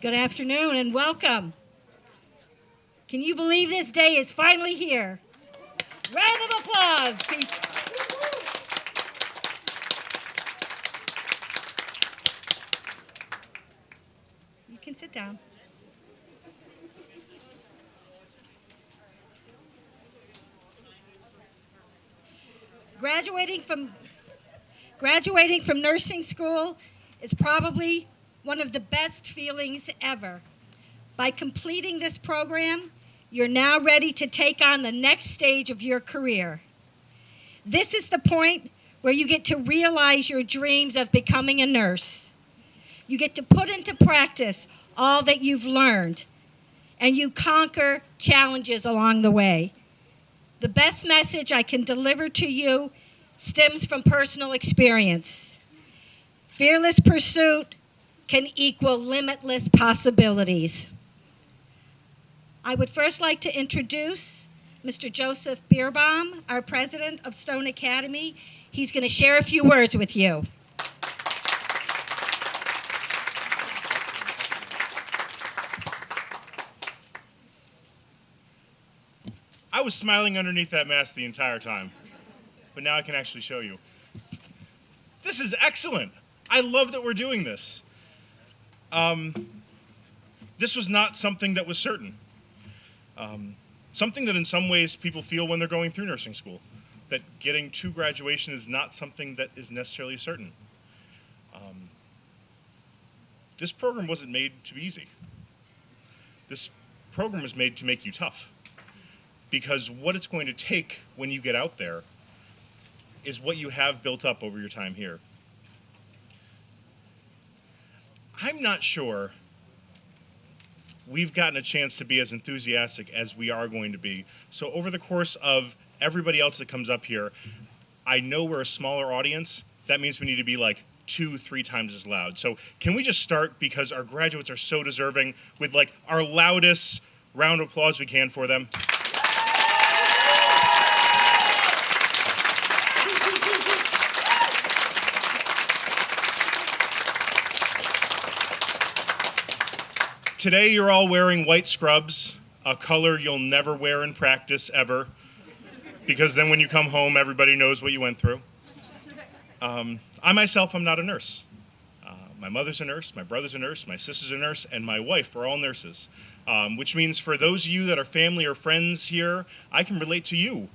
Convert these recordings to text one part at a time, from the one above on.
Good afternoon and welcome. Can you believe this day is finally here? Round of applause, people. You can sit down. Graduating from graduating from nursing school is probably one of the best feelings ever. By completing this program, you're now ready to take on the next stage of your career. This is the point where you get to realize your dreams of becoming a nurse. You get to put into practice all that you've learned, and you conquer challenges along the way. The best message I can deliver to you stems from personal experience. Fearless pursuit can equal limitless possibilities. I would first like to introduce Mr. Joseph Beerbaum, our president of Stone Academy. He's going to share a few words with you. I was smiling underneath that mask the entire time, but now I can actually show you. This is excellent. I love that we're doing this. This was not something that was certain. Something that in some ways people feel when they're going through nursing school, that getting to graduation is not something that is necessarily certain. This program wasn't made to be easy. This program was made to make you tough, because what it's going to take when you get out there is what you have built up over your time here. I'm not sure we've gotten a chance to be as enthusiastic as we are going to be. So over the course of everybody else that comes up here, I know we're a smaller audience. That means we need to be like 2-3 times as loud. So can we just start, because our graduates are so deserving, with like our loudest round of applause we can for them? Today you're all wearing white scrubs, a color you'll never wear in practice ever, because then when you come home, everybody knows what you went through. I myself, I'm not a nurse. My mother's a nurse, my brother's a nurse, my sister's a nurse, and my wife are all nurses. Which means for those of you that are family or friends here, I can relate to you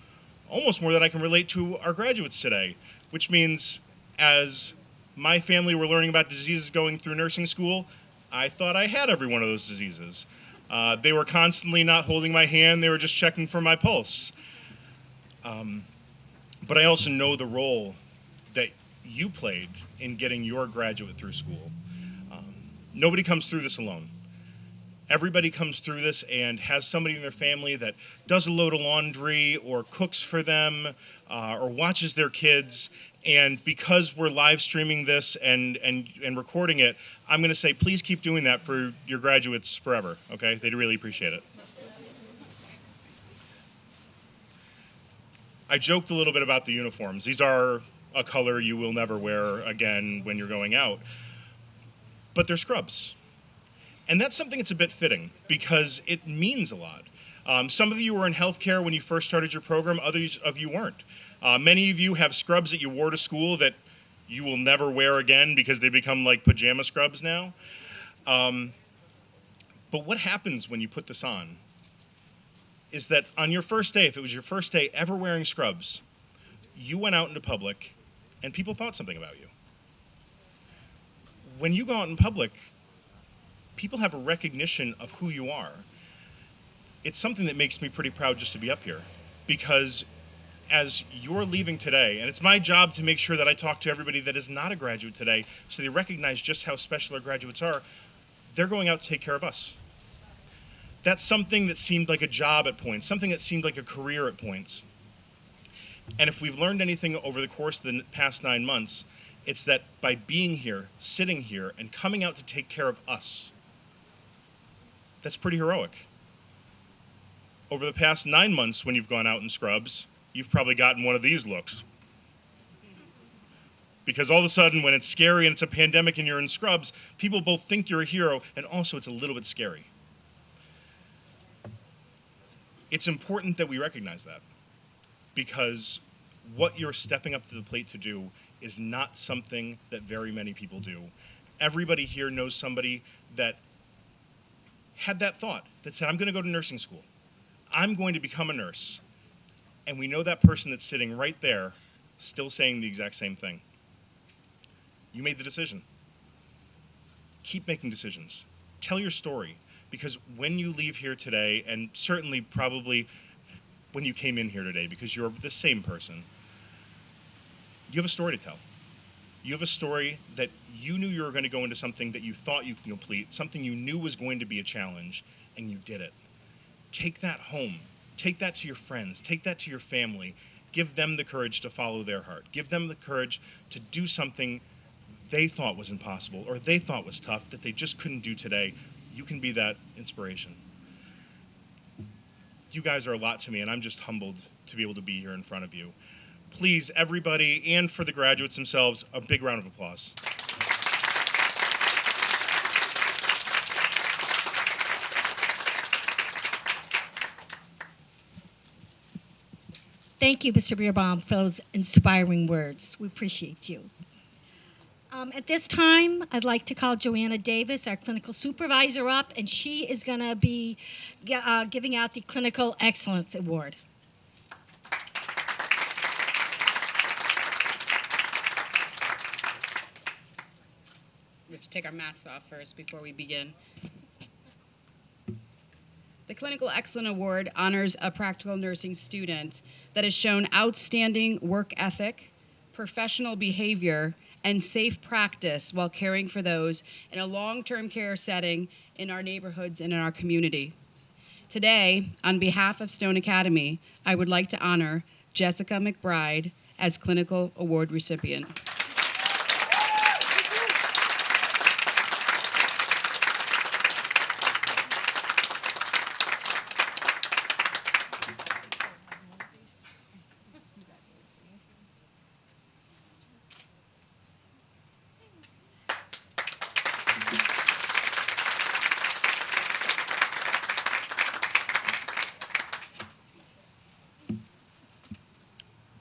almost more than I can relate to our graduates today. Which means as my family were learning about diseases going through nursing school, I thought I had every one of those diseases. They were constantly not holding my hand, they were just checking for my pulse. But I also know the role that you played in getting your graduate through school. Nobody comes through this alone. Everybody comes through this and has somebody in their family that does a load of laundry or cooks for them or watches their kids. And because we're live streaming this and recording it, I'm going to say, please keep doing that for your graduates forever, okay? They'd really appreciate it. I joked a little bit about the uniforms. These are a color you will never wear again when you're going out. But they're scrubs. And that's something that's a bit fitting, because it means a lot. Some of you were in healthcare when you first started your program, others of you weren't. Many of you have scrubs that you wore to school that you will never wear again because they become like pajama scrubs now. But what happens when you put this on is that on your first day, if it was your first day ever wearing scrubs, you went out into public and people thought something about you. When you go out in public, people have a recognition of who you are. It's something that makes me pretty proud just to be up here, because as you're leaving today, and it's my job to make sure that I talk to everybody that is not a graduate today so they recognize just how special our graduates are, they're going out to take care of us. That's something that seemed like a job at points, something that seemed like a career at points. And if we've learned anything over the course of the past 9 months, it's that by being here, sitting here, and coming out to take care of us, that's pretty heroic. Over the past 9 months when you've gone out in scrubs, you've probably gotten one of these looks. Because all of a sudden, when it's scary and it's a pandemic and you're in scrubs, people both think you're a hero and also it's a little bit scary. It's important that we recognize that, because what you're stepping up to the plate to do is not something that very many people do. Everybody here knows somebody that had that thought, that said, I'm going to go to nursing school. I'm going to become a nurse. And we know that person that's sitting right there still saying the exact same thing. You made the decision. Keep making decisions. Tell your story, because when you leave here today, and certainly probably when you came in here today, because you're the same person, you have a story to tell. You have a story that you knew you were going to go into something that you thought you could complete, something you knew was going to be a challenge, and you did it. Take that home. Take that to your friends. Take that to your family. Give them the courage to follow their heart. Give them the courage to do something they thought was impossible or they thought was tough that they just couldn't do today. You can be that inspiration. You guys are a lot to me, and I'm just humbled to be able to be here in front of you. Please, everybody, and for the graduates themselves, a big round of applause. Thank you, Mr. Bierbaum, for those inspiring words. We appreciate you. At this time, I'd like to call Joanna Davis, our clinical supervisor, up, and she is going to be giving out the Clinical Excellence Award. We have to take our masks off first before we begin. The Clinical Excellence Award honors a practical nursing student that has shown outstanding work ethic, professional behavior, and safe practice while caring for those in a long-term care setting in our neighborhoods and in our community. Today, on behalf of Stone Academy, I would like to honor Jessica McBride as Clinical Award recipient.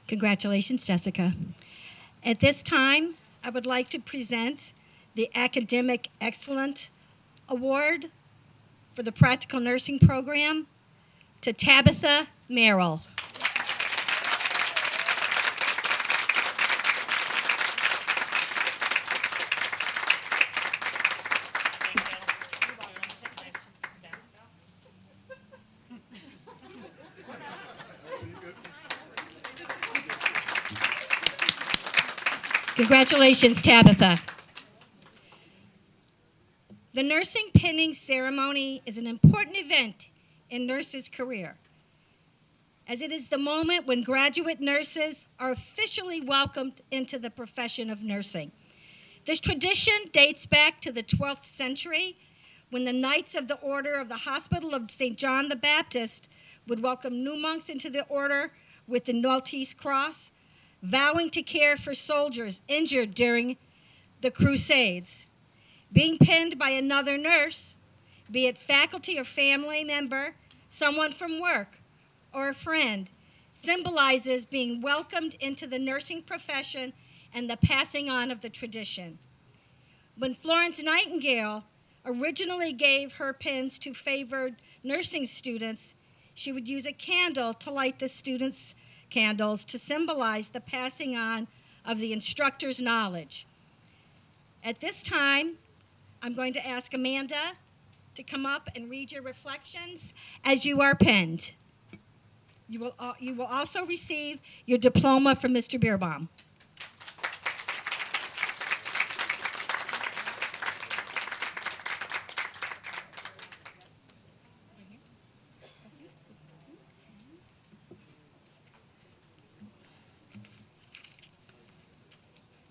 Congratulations, Jessica. At this time, I would like to present the Academic Excellence Award for the Practical Nursing Program to Tabitha Merrill. Congratulations, Tabitha. The nursing pinning ceremony is an important event in nurses' career, as it is the moment when graduate nurses are officially welcomed into the profession of nursing. This tradition dates back to the 12th century, when the Knights of the Order of the Hospital of St. John the Baptist would welcome new monks into the order with the Maltese Cross, vowing to care for soldiers injured during the Crusades. Being pinned by another nurse, be it faculty or family member, someone from work, or a friend, symbolizes being welcomed into the nursing profession and the passing on of the tradition. When Florence Nightingale originally gave her pins to favored nursing students, she would use a candle to light the students' candles to symbolize the passing on of the instructor's knowledge. At this time, I'm going to ask Amanda to come up and read your reflections as you are pinned. You will also receive your diploma from Mr. Bierbaum.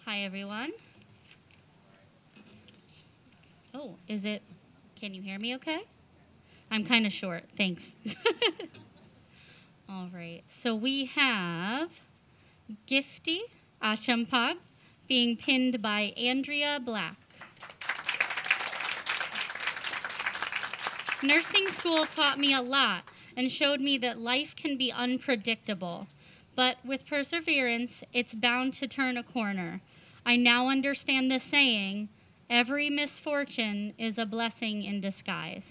Hi, everyone. Oh, can you hear me okay? I'm kind of short, thanks. All right, so we have Gifty Achampag being pinned by Andrea Black. Nursing school taught me a lot and showed me that life can be unpredictable, but with perseverance, it's bound to turn a corner. I now understand the saying, every misfortune is a blessing in disguise.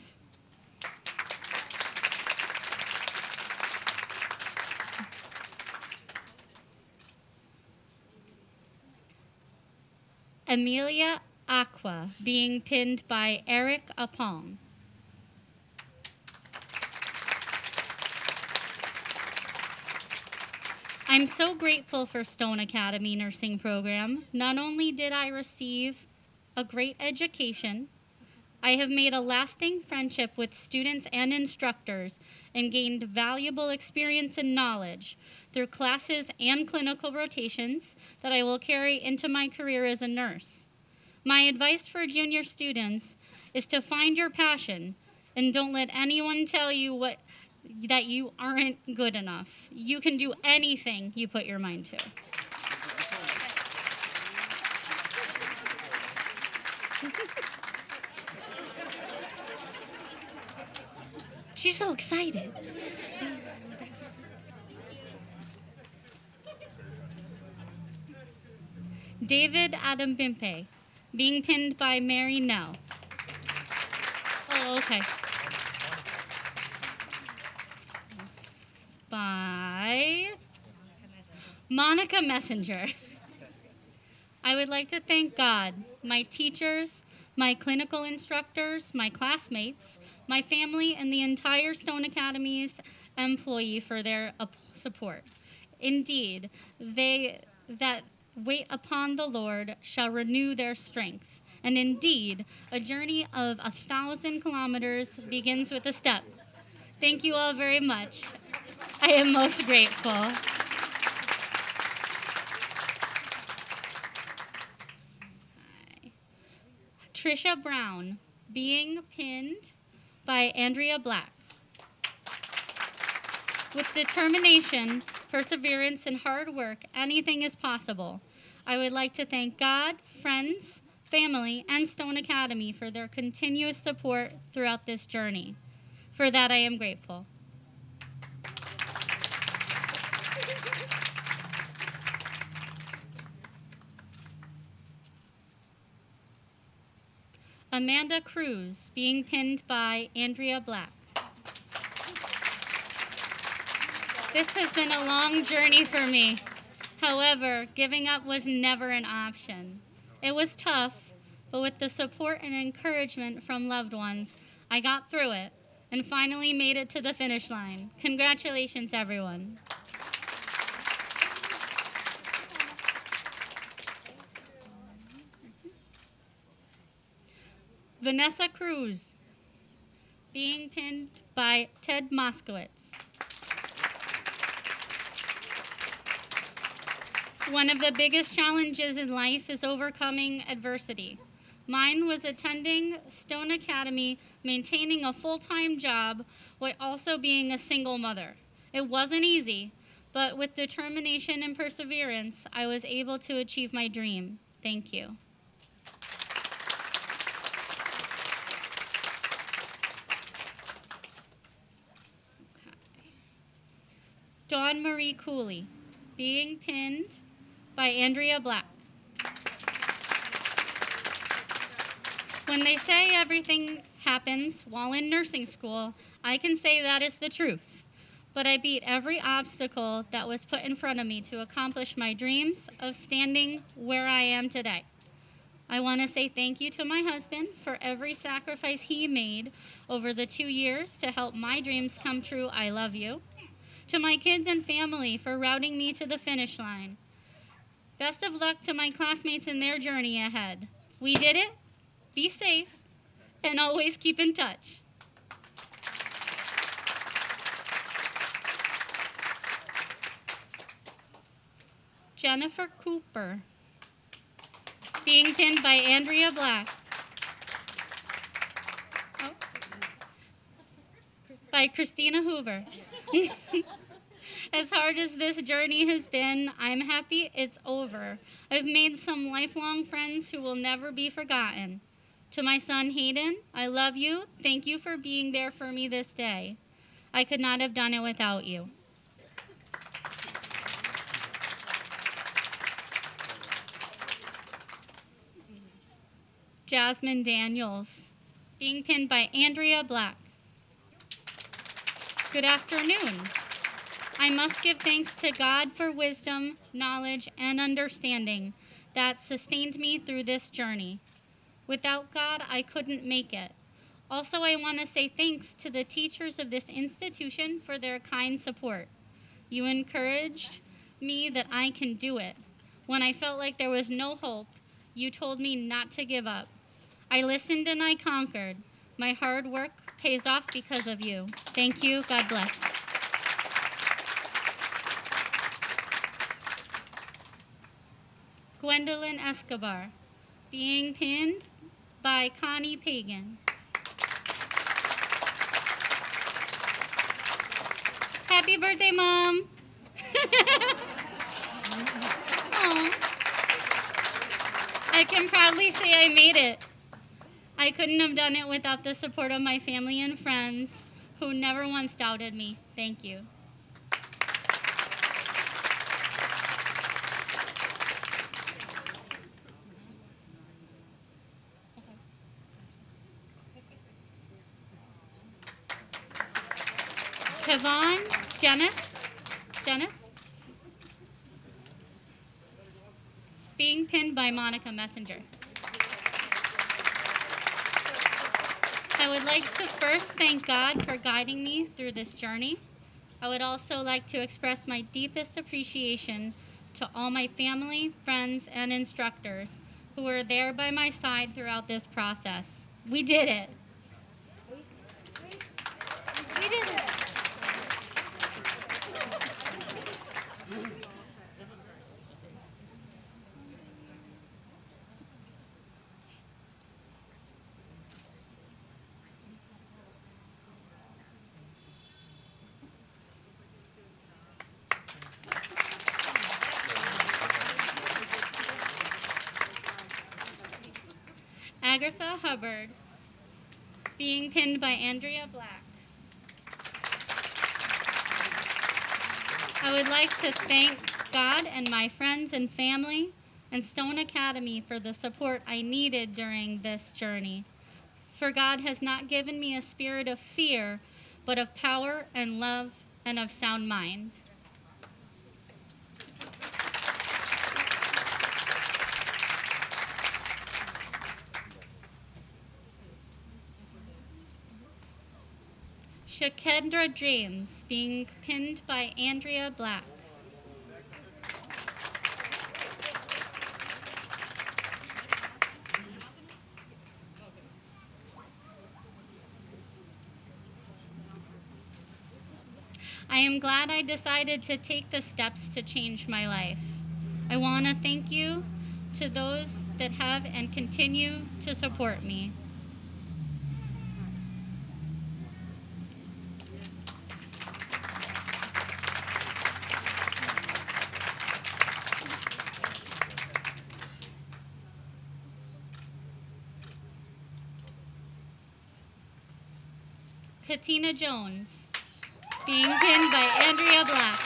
Amelia Aqua, being pinned by Eric Apong. I'm so grateful for Stone Academy Nursing Program. Not only did I receive a great education, I have made a lasting friendship with students and instructors and gained valuable experience and knowledge through classes and clinical rotations that I will carry into my career as a nurse. My advice for junior students is to find your passion and don't let anyone tell you that you aren't good enough. You can do anything you put your mind to. She's so excited. David Adam Bimpe, being pinned by Mary Nell. Oh, okay. By Monica Messenger. I would like to thank God, my teachers, my clinical instructors, my classmates, my family, and the entire Stone Academy's employee for their support. Indeed, they that wait upon the Lord shall renew their strength. And indeed, a journey of 1,000 kilometers begins with a step. Thank you all very much. I am most grateful. Trisha Brown, being pinned by Andrea Black. With determination, perseverance, and hard work, anything is possible. I would like to thank God, friends, family, and Stone Academy for their continuous support throughout this journey. For that, I am grateful. Amanda Cruz, being pinned by Andrea Black. This has been a long journey for me. However, giving up was never an option. It was tough, but with the support and encouragement from loved ones, I got through it and finally made it to the finish line. Congratulations, everyone. Vanessa Cruz, being pinned by Ted Moskowitz. One of the biggest challenges in life is overcoming adversity. Mine was attending Stone Academy, maintaining a full-time job, while also being a single mother. It wasn't easy, but with determination and perseverance, I was able to achieve my dream. Thank you. Dawn Marie Cooley, being pinned by Andrea Black. When they say everything happens while in nursing school, I can say that is the truth. But I beat every obstacle that was put in front of me to accomplish my dreams of standing where I am today. I want to say thank you to my husband for every sacrifice he made over the 2 years to help my dreams come true. I love you. To my kids and family for routing me to the finish line. Best of luck to my classmates in their journey ahead. We did it. Be safe and always keep in touch. Jennifer Cooper, being pinned by Andrea Black. Oh. By Christina Hoover. As hard as this journey has been, I'm happy it's over. I've made some lifelong friends who will never be forgotten. To my son Hayden, I love you. Thank you for being there for me this day. I could not have done it without you. Jasmine Daniels, being pinned by Andrea Black. Good afternoon. I must give thanks to God for wisdom, knowledge, and understanding that sustained me through this journey. Without God, I couldn't make it. Also, I want to say thanks to the teachers of this institution for their kind support. You encouraged me that I can do it. When I felt like there was no hope, you told me not to give up. I listened and I conquered. My hard work pays off because of you. Thank you. God bless. Gwendolyn Escobar, being pinned by Connie Pagan. Happy birthday, Mom! Aw. I can proudly say I made it. I couldn't have done it without the support of my family and friends who never once doubted me. Thank you. Kevon Janice, being pinned by Monica Messenger. I would like to first thank God for guiding me through this journey. I would also like to express my deepest appreciation to all my family, friends, and instructors who were there by my side throughout this process. We did it. We did it. Agatha Hubbard, being pinned by Andrea Black. I would like to thank God and my friends and family and Stone Academy for the support I needed during this journey. For God has not given me a spirit of fear, but of power and love and of sound mind. Shakendra James, being pinned by Andrea Black. I am glad I decided to take the steps to change my life. I want to thank you to those that have and continue to support me. Katina Jones, being pinned by Andrea Black.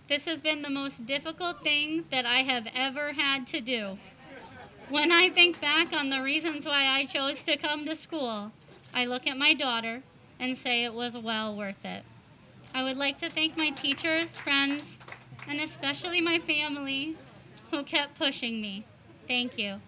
This has been the most difficult thing that I have ever had to do. When I think back on the reasons why I chose to come to school, I look at my daughter and say it was well worth it. I would like to thank my teachers, friends, and especially my family who kept pushing me. Thank you.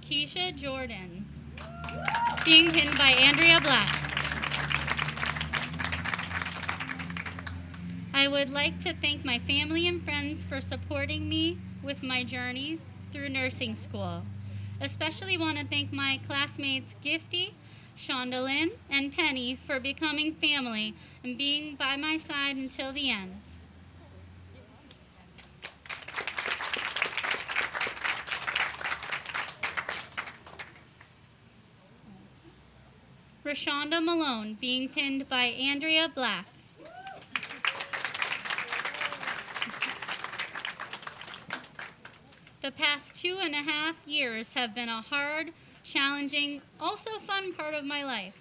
Keisha Jordan, being pinned by Andrea Black. I would like to thank my family and friends for supporting me with my journey through nursing school. Especially want to thank my classmates Gifty, Shonda and Penny for becoming family and being by my side until the end. Rashonda Malone, being pinned by Andrea Black. The past 2.5 years have been a hard, challenging, also fun part of my life.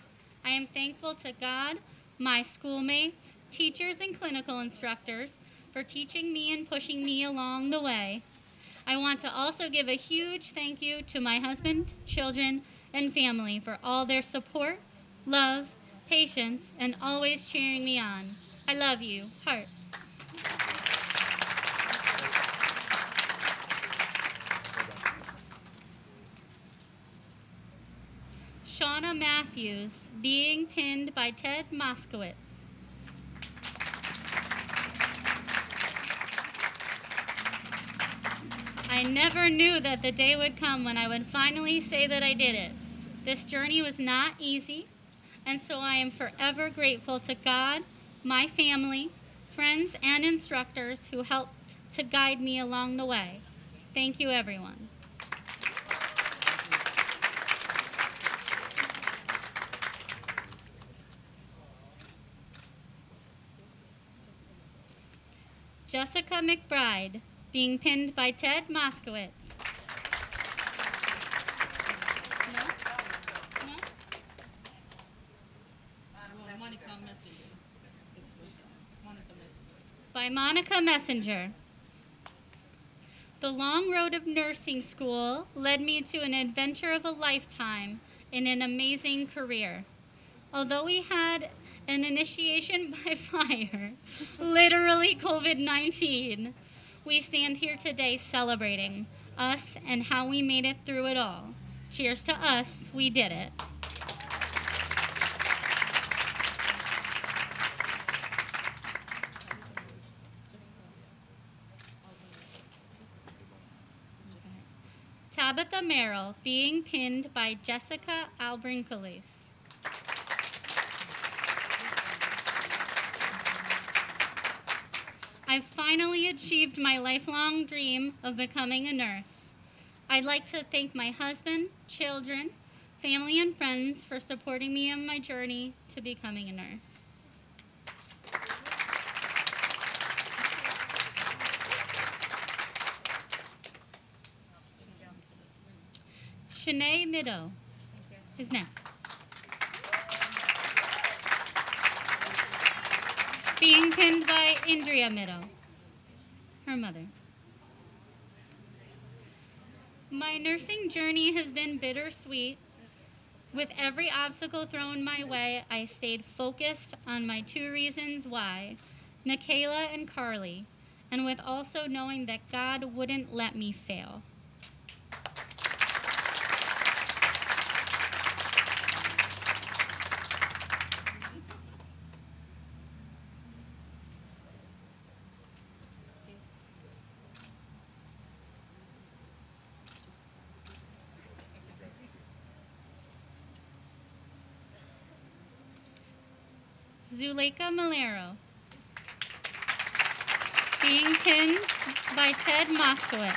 I am thankful to God, my schoolmates, teachers, and clinical instructors for teaching me and pushing me along the way. I want to also give a huge thank you to my husband, children, and family for all their support, love, patience, and always cheering me on. I love you. Heart. Shauna Matthews, being pinned by Ted Moskowitz. I never knew that the day would come when I would finally say that I did it. This journey was not easy, and so I am forever grateful to God, my family, friends, and instructors who helped to guide me along the way. Thank you, everyone. Jessica McBride, being pinned by Ted Moskowitz. No? No? By Monica Messenger. The long road of nursing school led me to an adventure of a lifetime in an amazing career. Although we had an initiation by fire, literally COVID-19, we stand here today celebrating us and how we made it through it all. Cheers to us, we did it. Tabitha Merrill, being pinned by Jessica Albrincalis. I've finally achieved my lifelong dream of becoming a nurse. I'd like to thank my husband, children, family, and friends for supporting me on my journey to becoming a nurse. Shanae Middow is next. Being pinned by Andrea Middow, her mother. My nursing journey has been bittersweet. With every obstacle thrown my way, I stayed focused on my 2 reasons why, Nikayla and Carly, and with also knowing that God wouldn't let me fail. Zuleika Malero, being pinned by Ted Moskowitz.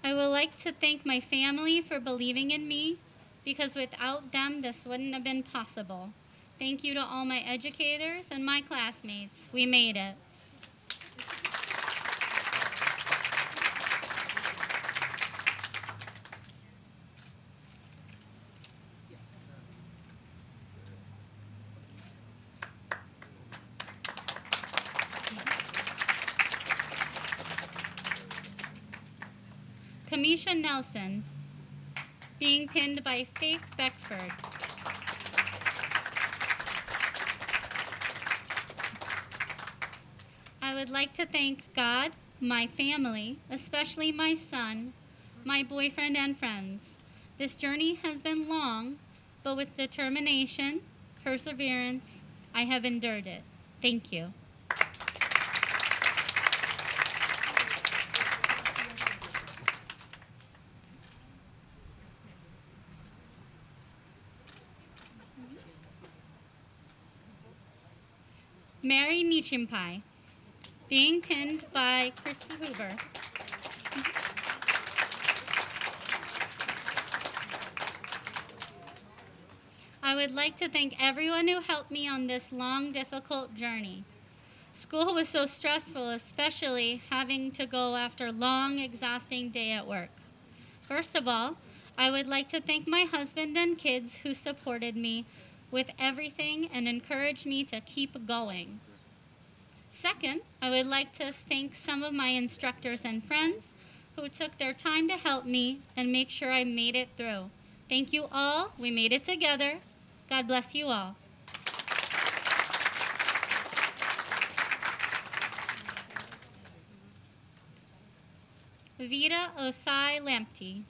I would like to thank my family for believing in me, because without them this wouldn't have been possible. Thank you to all my educators and my classmates. We made it. Kamisha Nelson, being pinned by Faith Beckford. I would like to thank God, my family, especially my son, my boyfriend, and friends. This journey has been long, but with determination, perseverance, I have endured it. Thank you. Mary Nichimpai, being pinned by Christy Hoover. I would like to thank everyone who helped me on this long, difficult journey. School was so stressful, especially having to go after a long, exhausting day at work. First of all, I would like to thank my husband and kids who supported me with everything and encouraged me to keep going. Second, I would like to thank some of my instructors and friends who took their time to help me and make sure I made it through. Thank you all. We made it together. God bless you all. Vida Osai Lamptey,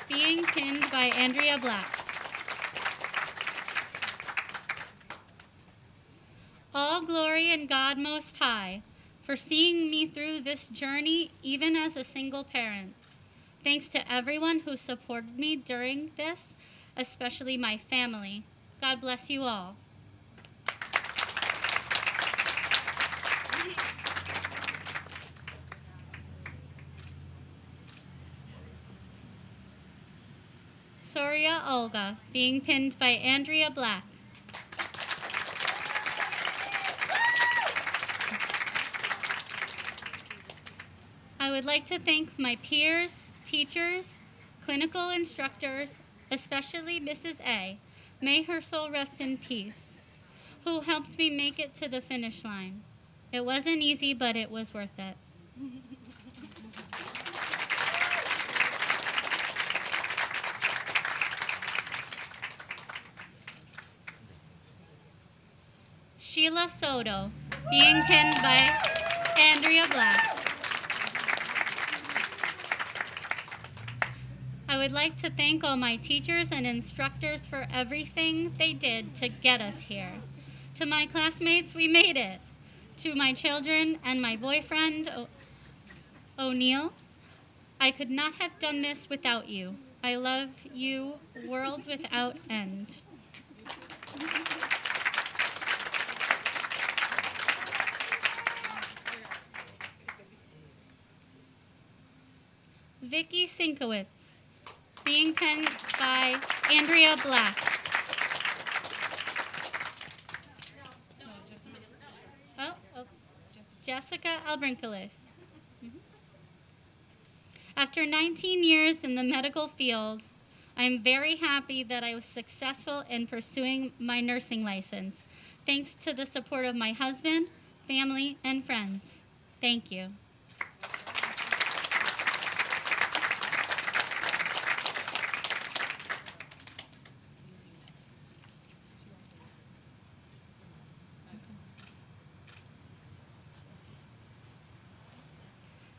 being pinned by Andrea Black. All glory in God Most High for seeing me through this journey even as a single parent. Thanks to everyone who supported me during this, especially my family. God bless you all. Soria Olga, being pinned by Andrea Black. I would like to thank my peers, teachers, clinical instructors, especially Mrs. A. May her soul rest in peace, who helped me make it to the finish line. It wasn't easy, but it was worth it. Sheila Soto, being pinned by Andrea Black. I would like to thank all my teachers and instructors for everything they did to get us here. To my classmates, we made it. To my children and my boyfriend, O'Neill, I could not have done this without you. I love you, world without end. Vicky Sinkowitz, being penned by Andrea Black. Jessica Albrinkalis. After 19 years in the medical field, I'm very happy that I was successful in pursuing my nursing license, thanks to the support of my husband, family, and friends. Thank you.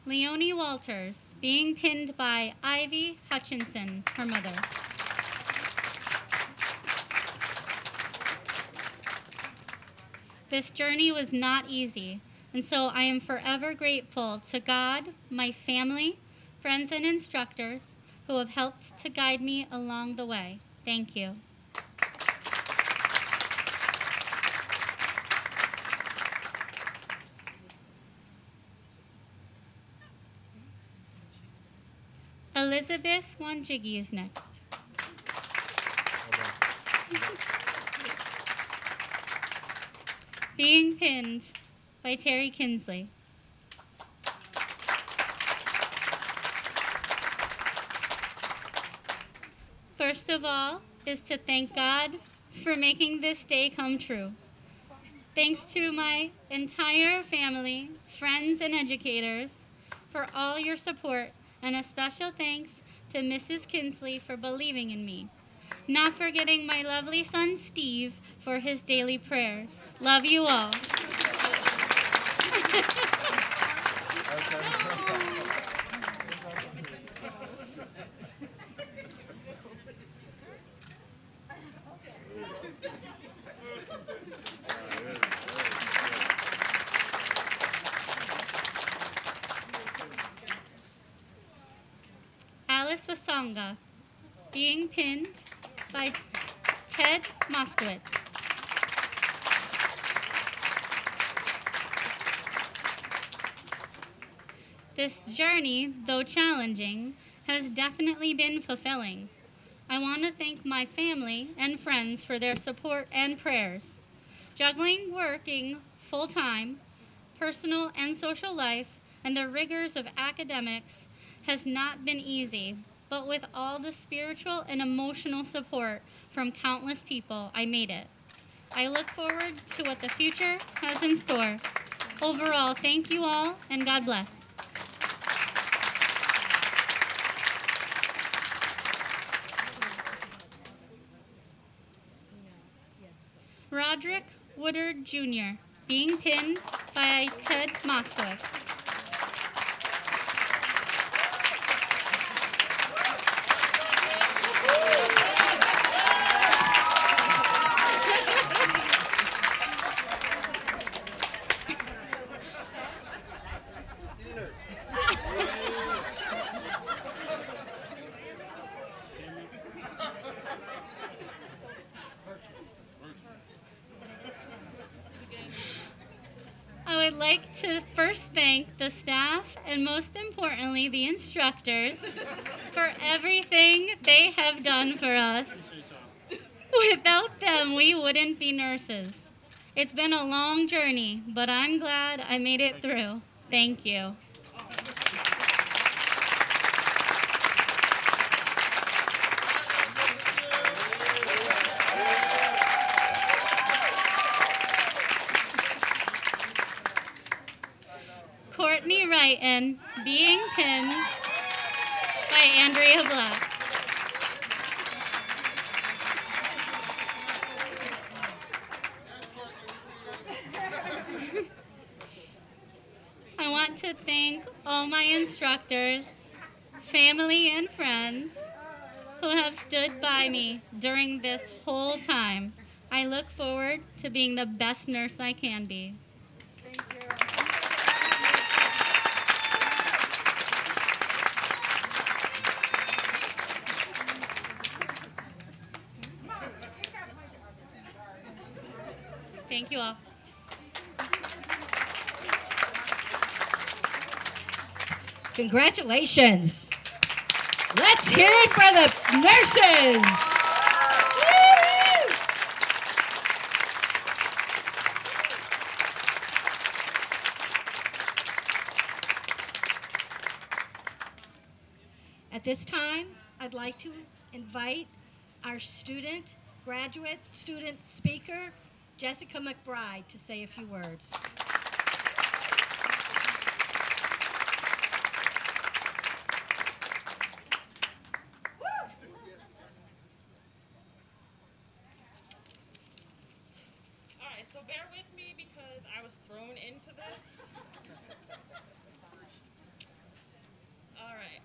Leonie Walters, being pinned by Ivy Hutchinson, her mother. This journey was not easy, and so I am forever grateful to God, my family, friends, and instructors who have helped to guide me along the way. Thank you. Elizabeth Wanjigi is next. Being pinned by Terry Kinsley. First of all is to thank God for making this day come true. Thanks to my entire family, friends, and educators for all your support, and a special thanks to Mrs. Kinsley for believing in me. Not forgetting my lovely son, Steve, for his daily prayers. Love you all. Alice Wasonga, being pinned by Ted Moskowitz. This journey, though challenging, has definitely been fulfilling. I want to thank my family and friends for their support and prayers. Juggling working full-time, personal and social life, and the rigors of academics has not been easy, but with all the spiritual and emotional support from countless people, I made it. I look forward to what the future has in store. Overall, thank you all, and God bless. Roderick Woodard Jr., being pinned by Ted Moskowitz. I would like to first thank the staff and most importantly the instructors for everything they have done for us. Without them, we wouldn't be nurses. It's been a long journey, but I'm glad I made it through. Thank you. Courtney Wrighton, being pinned by Andrea Black. I want to thank all my instructors, family, and friends who have stood by me during this whole time. I look forward to being the best nurse I can be. Thank you all. Congratulations. Let's hear it for the nurses. Woo! At this time, I'd like to invite our graduate student speaker, Jessica McBride, to say a few words. So bear with me because I was thrown into this. All right.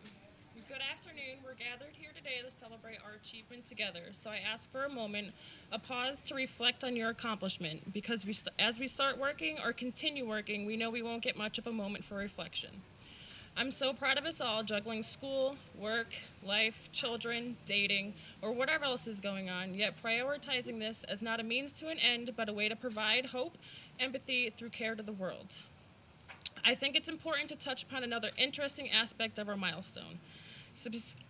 Good afternoon. We're gathered here today to celebrate our achievement together. So I ask for a moment, a pause to reflect on your accomplishment because as we start working or continue working, we know we won't get much of a moment for reflection. I'm so proud of us all juggling school, work, life, children, dating, or whatever else is going on, yet prioritizing this as not a means to an end, but a way to provide hope, empathy through care to the world. I think it's important to touch upon another interesting aspect of our milestone.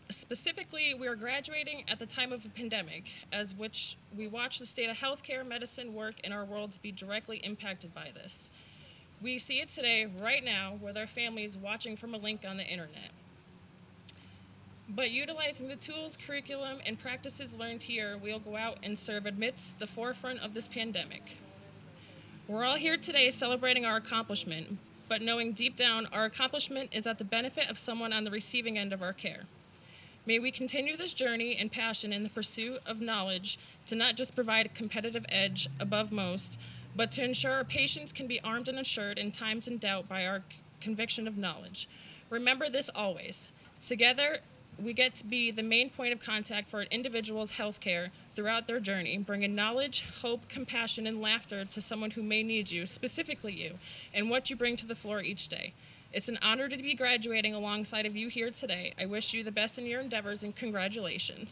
Specifically, we are graduating at the time of a pandemic, as which we watch the state of healthcare, medicine, work, and our worlds be directly impacted by this. We see it today, right now, with our families watching from a link on the internet. But utilizing the tools, curriculum, and practices learned here, we'll go out and serve amidst the forefront of this pandemic. We're all here today celebrating our accomplishment, but knowing deep down our accomplishment is at the benefit of someone on the receiving end of our care. May we continue this journey and passion in the pursuit of knowledge to not just provide a competitive edge above most, but to ensure our patients can be armed and assured in times in doubt by our conviction of knowledge. Remember this always. Together, we get to be the main point of contact for an individual's health care throughout their journey, bringing knowledge, hope, compassion, and laughter to someone who may need you, specifically you, and what you bring to the floor each day. It's an honor to be graduating alongside of you here today. I wish you the best in your endeavors and congratulations.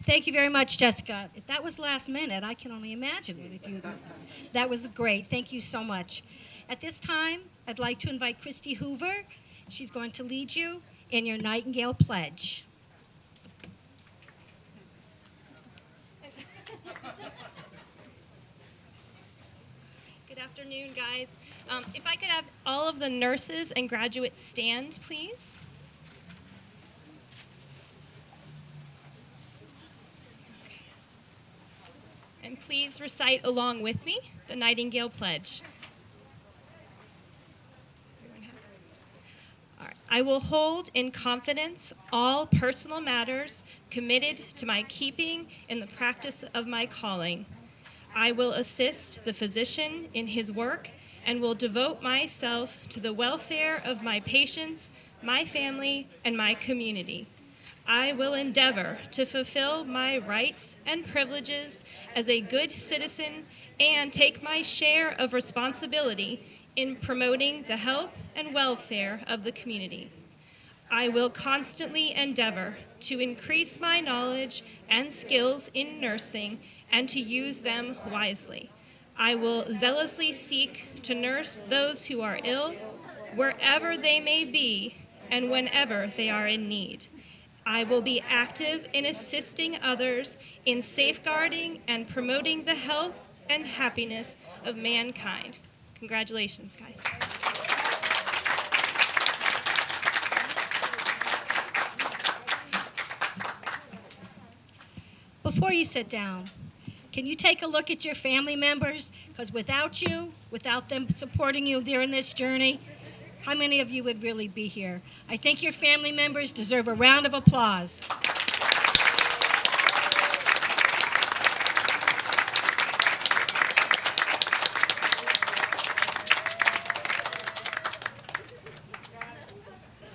Thank you very much, Jessica. If that was last minute, I can only imagine what if you. That was great. Thank you so much. At this time, I'd like to invite Christy Hoover. She's going to lead you in your Nightingale Pledge. Good afternoon, guys. If I could have all of the nurses and graduates stand, please. And please recite along with me the Nightingale Pledge. All right. I will hold in confidence all personal matters committed to my keeping in the practice of my calling. I will assist the physician in his work and will devote myself to the welfare of my patients, my family, and my community. I will endeavor to fulfill my rights and privileges as a good citizen and take my share of responsibility in promoting the health and welfare of the community. I will constantly endeavor to increase my knowledge and skills in nursing and to use them wisely. I will zealously seek to nurse those who are ill, wherever they may be and whenever they are in need. I will be active in assisting others in safeguarding and promoting the health and happiness of mankind. Congratulations, guys. Before you sit down, can you take a look at your family members? Because without you, without them supporting you during this journey, how many of you would really be here? I think your family members deserve a round of applause.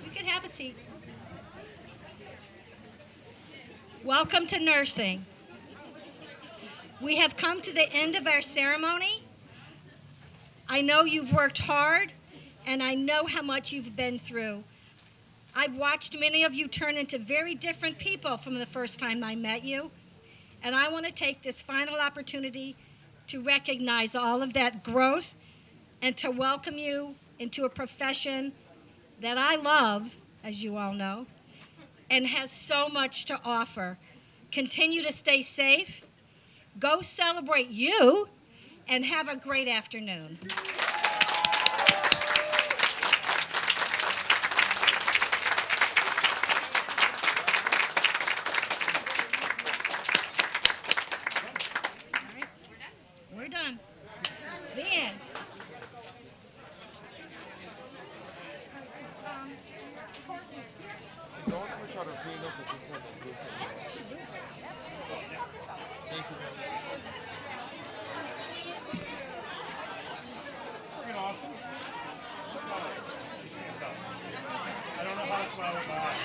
You can have a seat. Welcome to nursing. We have come to the end of our ceremony. I know you've worked hard, and I know how much you've been through. I've watched many of you turn into very different people from the first time I met you, and I want to take this final opportunity to recognize all of that growth and to welcome you into a profession that I love, as you all know, and has so much to offer. Continue to stay safe. Go celebrate you, and have a great afternoon. All right, we're done. The end. Don't switch out or clean up with this one. Thank you very much. Freaking awesome. I don't know how to smile about it.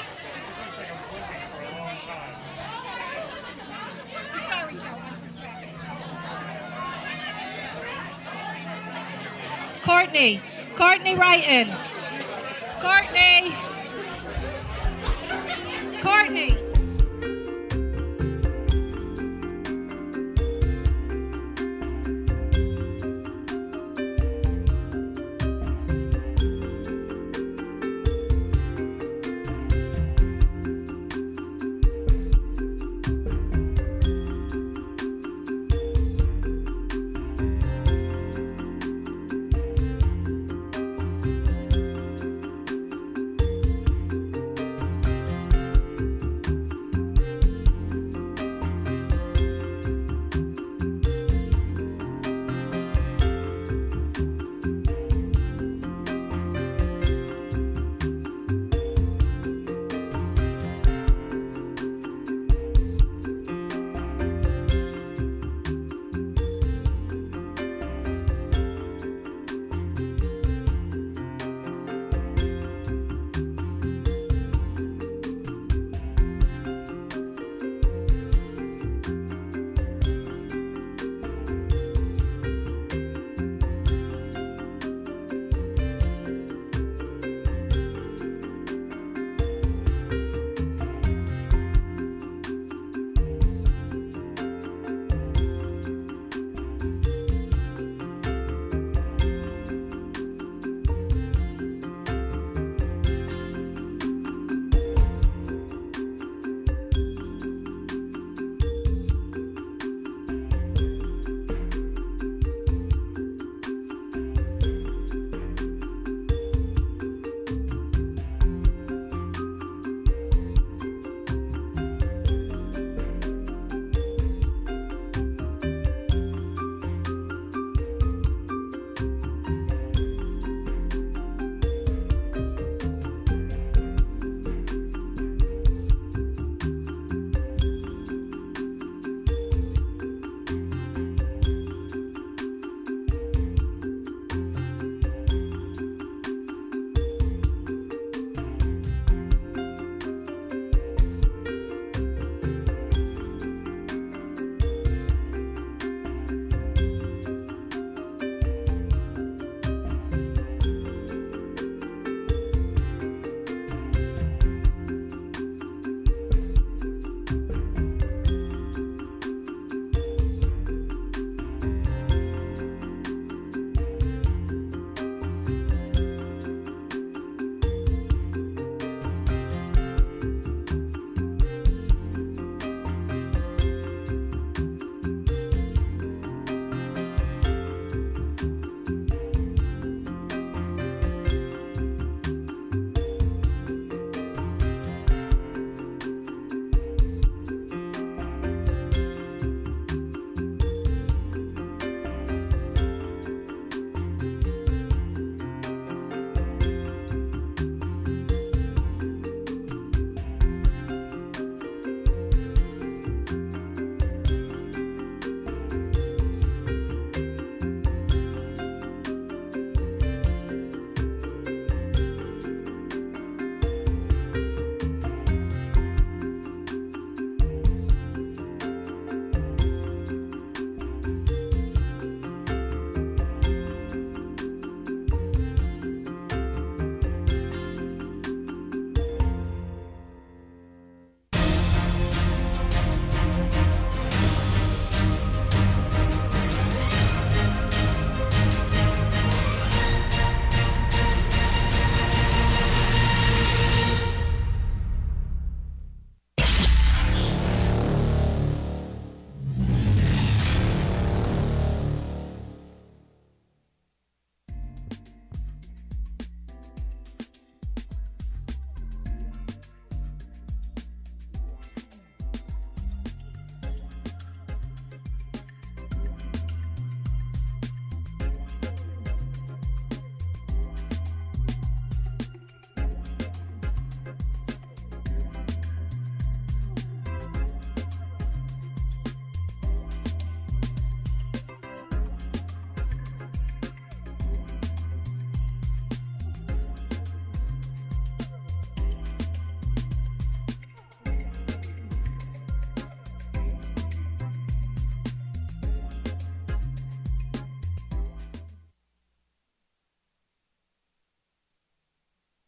This looks like I'm quizzing for a long time. I'm sorry, Joe. Courtney Wrighton. Courtney.